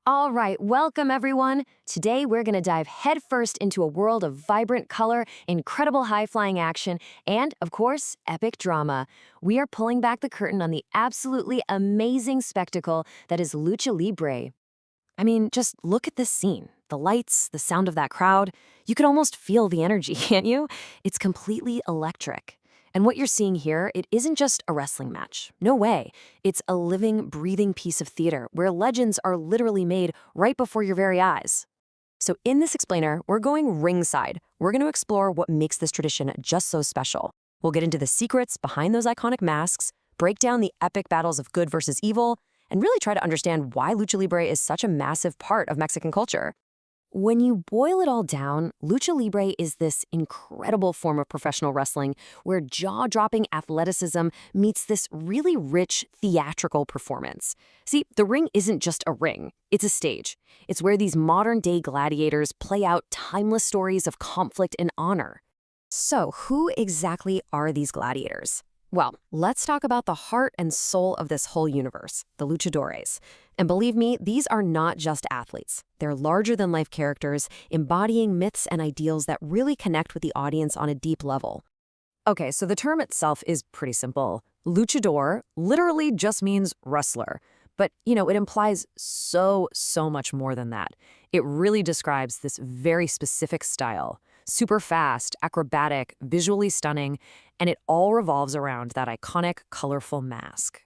All right, welcome everyone. Today we're going to dive headfirst into a world of vibrant color, incredible high-flying action, and, of course, epic drama. We are pulling back the curtain on the absolutely amazing spectacle that is Lucha Libre. I mean, just look at this scene. The lights, the sound of that crowd. You could almost feel the energy, can't you? It's completely electric. And what you're seeing here, it isn't just a wrestling match. No way. It's a living, breathing piece of theater where legends are literally made right before your very eyes. So in this explainer, we're going ringside. We're going to explore what makes this tradition just so special. We'll get into the secrets behind those iconic masks, break down the epic battles of good versus evil, and really try to understand why Lucha Libre is such a massive part of Mexican culture. When you boil it all down, Lucha Libre is this incredible form of professional wrestling where jaw-dropping athleticism meets this really rich theatrical performance. See, the ring isn't just a ring, it's a stage. It's where these modern-day gladiators play out timeless stories of conflict and honor. So, who exactly are these gladiators? Well, let's talk about the heart and soul of this whole universe, the luchadores. And believe me, these are not just athletes. They're larger-than-life characters embodying myths and ideals that really connect with the audience on a deep level. Okay, so the term itself is pretty simple. Luchador literally just means wrestler. But, it implies so much more than that. It really describes this very specific style. Super fast, acrobatic, visually stunning, and it all revolves around that iconic, colorful mask.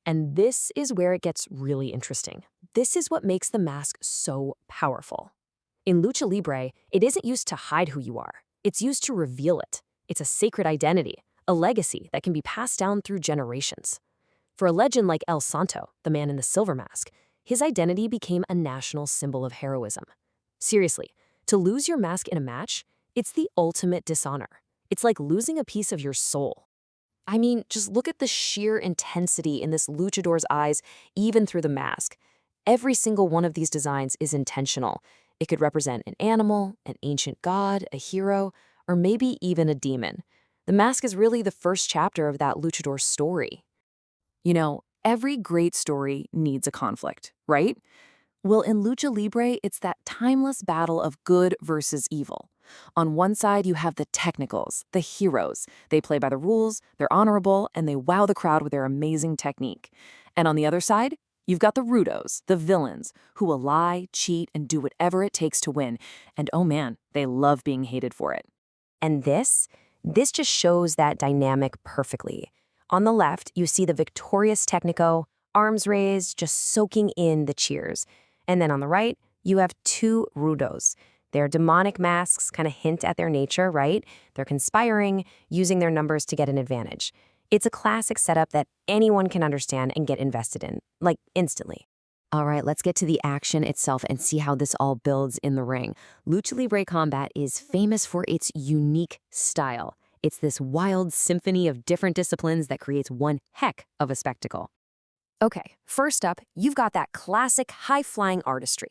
And this is where it gets really interesting. This is what makes the mask so powerful. In Lucha Libre, it isn't used to hide who you are. It's used to reveal it. It's a sacred identity, a legacy that can be passed down through generations. For a legend like El Santo, the man in the silver mask, his identity became a national symbol of heroism. Seriously, to lose your mask in a match, it's the ultimate dishonor. It's like losing a piece of your soul. I mean, just look at the sheer intensity in this luchador's eyes, even through the mask. Every single one of these designs is intentional. It could represent an animal, an ancient god, a hero, or maybe even a demon. The mask is really the first chapter of that luchador story. Every great story needs a conflict, right? Well, in Lucha Libre, it's that timeless battle of good versus evil. On one side, you have the technicals, the heroes. They play by the rules, they're honorable, and they wow the crowd with their amazing technique. And on the other side, you've got the rudos, the villains, who will lie, cheat, and do whatever it takes to win. And oh man, they love being hated for it. And this just shows that dynamic perfectly. On the left, you see the victorious Technico, arms raised, just soaking in the cheers. And then on the right, you have two rudos. Their demonic masks kind of hint at their nature, right? They're conspiring, using their numbers to get an advantage. It's a classic setup that anyone can understand and get invested in, like instantly. All right, let's get to the action itself and see how this all builds in the ring. Lucha Libre combat is famous for its unique style. It's this wild symphony of different disciplines that creates one heck of a spectacle. Okay, first up, you've got that classic high-flying artistry.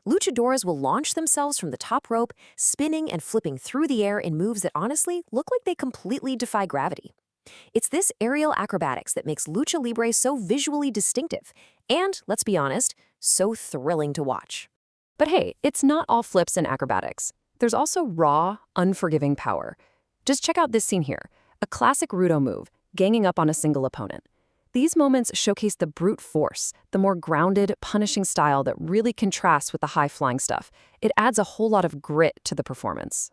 Luchadors will launch themselves from the top rope, spinning and flipping through the air in moves that honestly look like they completely defy gravity. It's this aerial acrobatics that makes Lucha Libre so visually distinctive and, let's be honest, so thrilling to watch. But hey, it's not all flips and acrobatics. There's also raw, unforgiving power. Just check out this scene here, a classic Rudo move, ganging up on a single opponent. These moments showcase the brute force, the more grounded, punishing style that really contrasts with the high-flying stuff. It adds a whole lot of grit to the performance.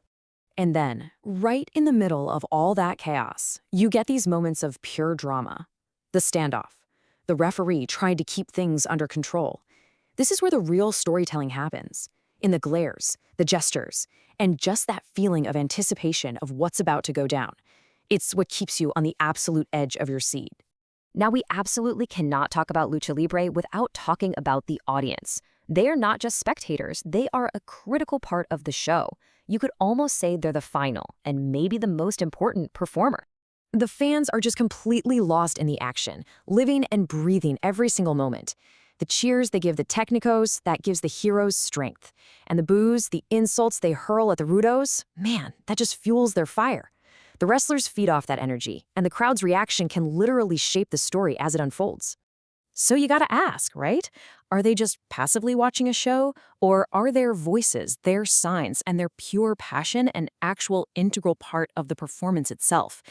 And then, right in the middle of all that chaos, you get these moments of pure drama. The standoff. The referee trying to keep things under control. This is where the real storytelling happens. In the glares, the gestures, and just that feeling of anticipation of what's about to go down. It's what keeps you on the absolute edge of your seat. Now, we absolutely cannot talk about Lucha Libre without talking about the audience. They are not just spectators, they are a critical part of the show. You could almost say they're the final, and maybe the most important performer. The fans are just completely lost in the action, living and breathing every single moment. The cheers they give the Technicos, that gives the heroes strength. And the boos, the insults they hurl at the rudos, man, that just fuels their fire. The wrestlers feed off that energy, and the crowd's reaction can literally shape the story as it unfolds. So you gotta ask, right? Are they just passively watching a show? Or are their voices, their signs, and their pure passion an actual integral part of the performance itself?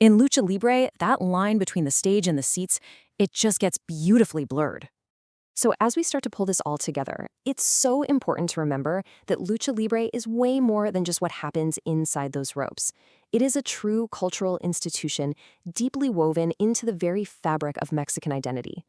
In Lucha Libre, that line between the stage and the seats, it just gets beautifully blurred. So, as we start to pull this all together, it's so important to remember that Lucha Libre is way more than just what happens inside those ropes. It is a true cultural institution deeply woven into the very fabric of Mexican identity.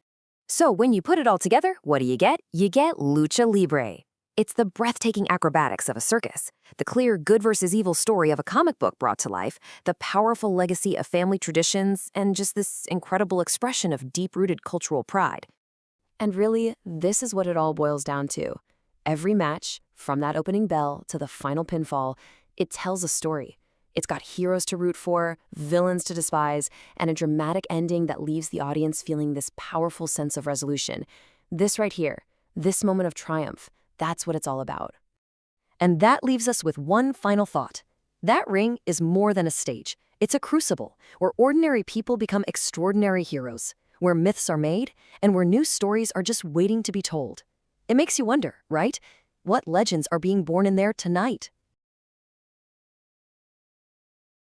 So, when you put it all together, what do you get? You get Lucha Libre. It's the breathtaking acrobatics of a circus, the clear good versus evil story of a comic book brought to life, the powerful legacy of family traditions, and just this incredible expression of deep-rooted cultural pride. And really, this is what it all boils down to. Every match, from that opening bell to the final pinfall, it tells a story. It's got heroes to root for, villains to despise, and a dramatic ending that leaves the audience feeling this powerful sense of resolution. This right here, this moment of triumph, that's what it's all about. And that leaves us with one final thought. That ring is more than a stage. It's a crucible where ordinary people become extraordinary heroes, where myths are made, and where new stories are just waiting to be told. It makes you wonder, right? What legends are being born in there tonight?